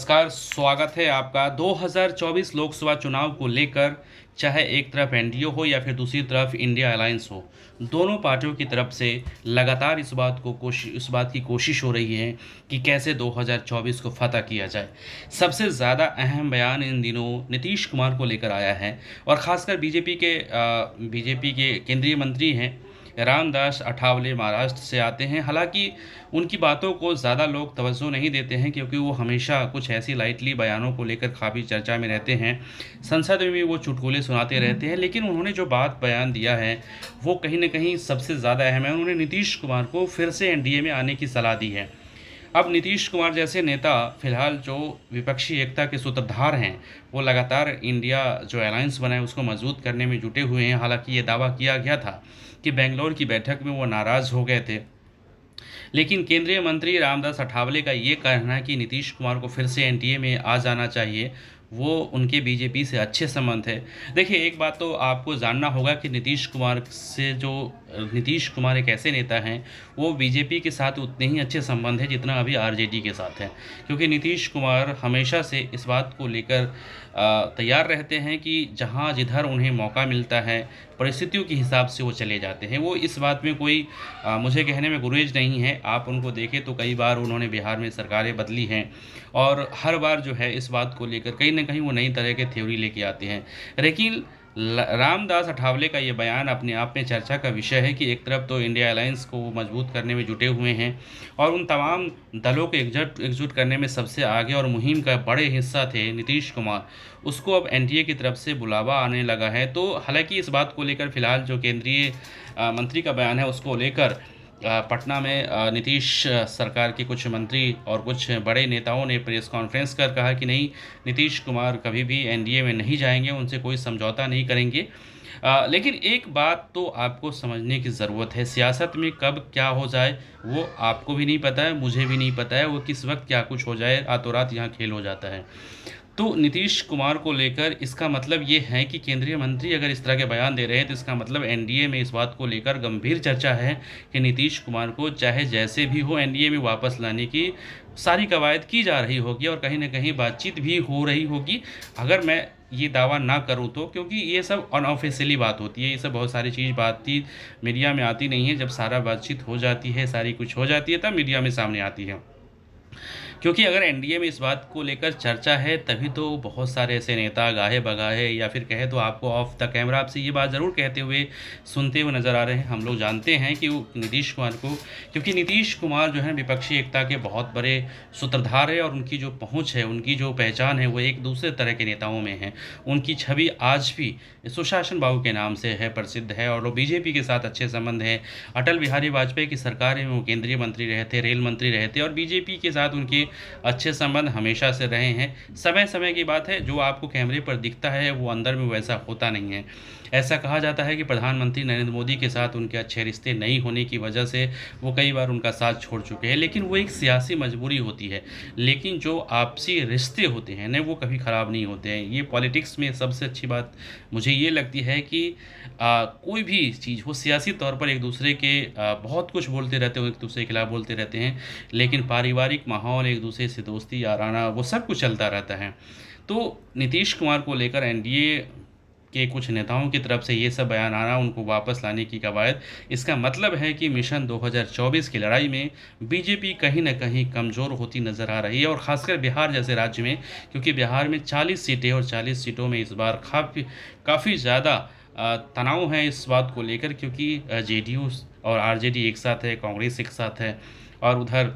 नमस्कार, स्वागत है आपका। 2024 लोकसभा चुनाव को लेकर चाहे एक तरफ एनडीए हो या फिर दूसरी तरफ इंडिया अलायंस हो, दोनों पार्टियों की तरफ से लगातार इस बात की कोशिश हो रही है कि कैसे 2024 को फतह किया जाए। सबसे ज़्यादा अहम बयान इन दिनों नीतीश कुमार को लेकर आया है और ख़ासकर बीजेपी के केंद्रीय मंत्री हैं रामदास अठावले, महाराष्ट्र से आते हैं। हालांकि उनकी बातों को ज़्यादा लोग तवज्जो नहीं देते हैं क्योंकि वो हमेशा कुछ ऐसी लाइटली बयानों को लेकर काफ़ी चर्चा में रहते हैं। संसद में भी वो चुटकुले सुनाते रहते हैं, लेकिन उन्होंने जो बयान दिया है वो कहीं न कहीं सबसे ज़्यादा अहम है। उन्होंने नीतीश कुमार को फिर से एनडीए में आने की सलाह दी है। अब नीतीश कुमार जैसे नेता फिलहाल जो विपक्षी एकता के सूत्रधार हैं, वो लगातार इंडिया जो अलायंस बना है उसको मजबूत करने में जुटे हुए हैं। हालांकि ये दावा किया गया था कि बेंगलोर की बैठक में वो नाराज़ हो गए थे, लेकिन केंद्रीय मंत्री रामदास अठावले का ये कहना है कि नीतीश कुमार को फिर से एनडीए में आ जाना चाहिए। वो उनके बीजेपी से अच्छे संबंध है। देखिए, एक बात तो आपको जानना होगा कि नीतीश कुमार एक ऐसे नेता हैं, वो बीजेपी के साथ उतने ही अच्छे संबंध हैं जितना अभी आरजेडी के साथ हैं। क्योंकि नीतीश कुमार हमेशा से इस बात को लेकर तैयार रहते हैं कि जहाँ जिधर उन्हें मौका मिलता है, परिस्थितियों के हिसाब से वो चले जाते हैं। वो इस बात में कोई मुझे कहने में गुरेज नहीं है। आप उनको देखें तो कई बार उन्होंने बिहार में सरकारें बदली हैं और हर बार जो है इस बात को लेकर कहीं न कहीं वो नई तरह के थ्योरी लेके आते हैं। लेकिन रामदास अठावले का ये बयान अपने आप में चर्चा का विषय है कि एक तरफ तो इंडिया अलायंस को वो मजबूत करने में जुटे हुए हैं और उन तमाम दलों को एकजुट करने में सबसे आगे और मुहिम का बड़े हिस्सा थे नीतीश कुमार। उसको अब एनडीए की तरफ से बुलावा आने लगा है। तो हालांकि इस बात को लेकर फिलहाल जो केंद्रीय मंत्री का बयान है उसको लेकर पटना में नीतीश सरकार के कुछ मंत्री और कुछ बड़े नेताओं ने प्रेस कॉन्फ्रेंस कर कहा कि नहीं, नीतीश कुमार कभी भी एनडीए में नहीं जाएंगे, उनसे कोई समझौता नहीं करेंगे। लेकिन एक बात तो आपको समझने की ज़रूरत है, सियासत में कब क्या हो जाए वो आपको भी नहीं पता है, मुझे भी नहीं पता है। वो किस वक्त क्या कुछ हो जाए, रातों रात यहाँ खेल हो जाता है। तो नीतीश कुमार को लेकर इसका मतलब ये है कि केंद्रीय मंत्री अगर इस तरह के बयान दे रहे हैं तो इसका मतलब एनडीए में इस बात को लेकर गंभीर चर्चा है कि नीतीश कुमार को चाहे जैसे भी हो एनडीए में वापस लाने की सारी कवायद की जा रही होगी और कहीं न कहीं बातचीत भी हो रही होगी। अगर मैं ये दावा ना करूँ तो, क्योंकि ये सब अनऑफिशियली बात होती है, ये सब बहुत सारी चीज़ बातचीत मीडिया में आती नहीं है। जब सारा बातचीत हो जाती है, सारी कुछ हो जाती है, तब मीडिया में सामने आती है। क्योंकि अगर एनडीए में इस बात को लेकर चर्चा है तभी तो बहुत सारे ऐसे नेता गाहे-बगाहे या फिर कहें तो आपको ऑफ द कैमरा आपसे ये बात ज़रूर कहते हुए, सुनते हुए नज़र आ रहे हैं। हम लोग जानते हैं कि वो नीतीश कुमार को, क्योंकि नीतीश कुमार जो है विपक्षी एकता के बहुत बड़े सूत्रधार हैं और उनकी जो पहुँच है, उनकी जो पहचान है वो एक दूसरे तरह के नेताओं में है। उनकी छवि आज भी सुशासन बाबू के नाम से है, प्रसिद्ध है और वो बीजेपी के साथ अच्छे संबंध हैं। अटल बिहारी वाजपेयी की सरकार में वो केंद्रीय मंत्री रहे थे, रेल मंत्री रहे थे और बीजेपी के साथ उनके अच्छे संबंध हमेशा से रहे हैं। समय समय की बात है, जो आपको कैमरे पर दिखता है वो अंदर में वैसा होता नहीं है। ऐसा कहा जाता है कि प्रधानमंत्री नरेंद्र मोदी के साथ उनके अच्छे रिश्ते नहीं होने की वजह से वो कई बार उनका साथ छोड़ चुके हैं, लेकिन वो एक सियासी मजबूरी होती है। लेकिन जो आपसी रिश्ते होते हैं ना, वो कभी ख़राब नहीं होते हैं। ये पॉलिटिक्स में सबसे अच्छी बात मुझे ये लगती है कि कोई भी चीज़ वो सियासी तौर पर एक दूसरे के बहुत कुछ बोलते रहते हो, एक दूसरे के खिलाफ बोलते रहते हैं, लेकिन पारिवारिक माहौल, एक दूसरे से दोस्ती याराना, वो सब कुछ चलता रहता है। तो नीतीश कुमार को लेकर एनडीए के कुछ नेताओं की तरफ से ये सब बयान आना, उनको वापस लाने की कवायद, इसका मतलब है कि मिशन 2024 की लड़ाई में बीजेपी कहीं न कहीं कमज़ोर होती नज़र आ रही है और ख़ासकर बिहार जैसे राज्य में, क्योंकि बिहार में 40 सीटें और 40 सीटों में इस बार काफ़ी ज़्यादा तनाव है इस बात को लेकर, क्योंकि जेडीयू और आरजेडी एक साथ है, कांग्रेस एक साथ है और उधर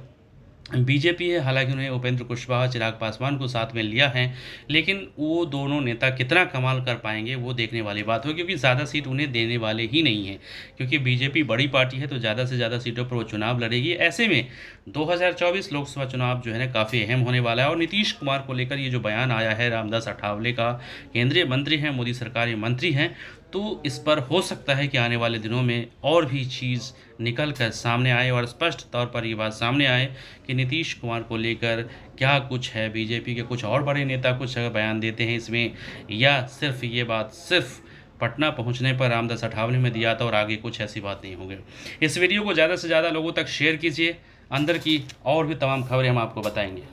बीजेपी है। हालांकि उन्हें उपेंद्र कुशवाहा, चिराग पासवान को साथ में लिया है, लेकिन वो दोनों नेता कितना कमाल कर पाएंगे वो देखने वाली बात हो, क्योंकि ज़्यादा सीट उन्हें देने वाले ही नहीं हैं। क्योंकि बीजेपी बड़ी पार्टी है तो ज़्यादा से ज़्यादा सीटों पर वो चुनाव लड़ेगी। ऐसे में 2024 लोकसभा चुनाव जो है ना काफ़ी अहम होने वाला है और नीतीश कुमार को लेकर ये जो बयान आया है रामदास अठावले का, केंद्रीय मंत्री हैं, मोदी सरकार के मंत्री हैं, तो इस पर हो सकता है कि आने वाले दिनों में और भी चीज़ निकल कर सामने आए और स्पष्ट तौर पर ये बात सामने आए कि नीतीश कुमार को लेकर क्या कुछ है। बीजेपी के कुछ और बड़े नेता कुछ अगर बयान देते हैं इसमें, या सिर्फ ये बात सिर्फ पटना पहुंचने पर रामदास अठावले में दिया था और आगे कुछ ऐसी बात नहीं होगी। इस वीडियो को ज़्यादा से ज़्यादा लोगों तक शेयर कीजिए, अंदर की और भी तमाम खबरें हम आपको बताएंगे।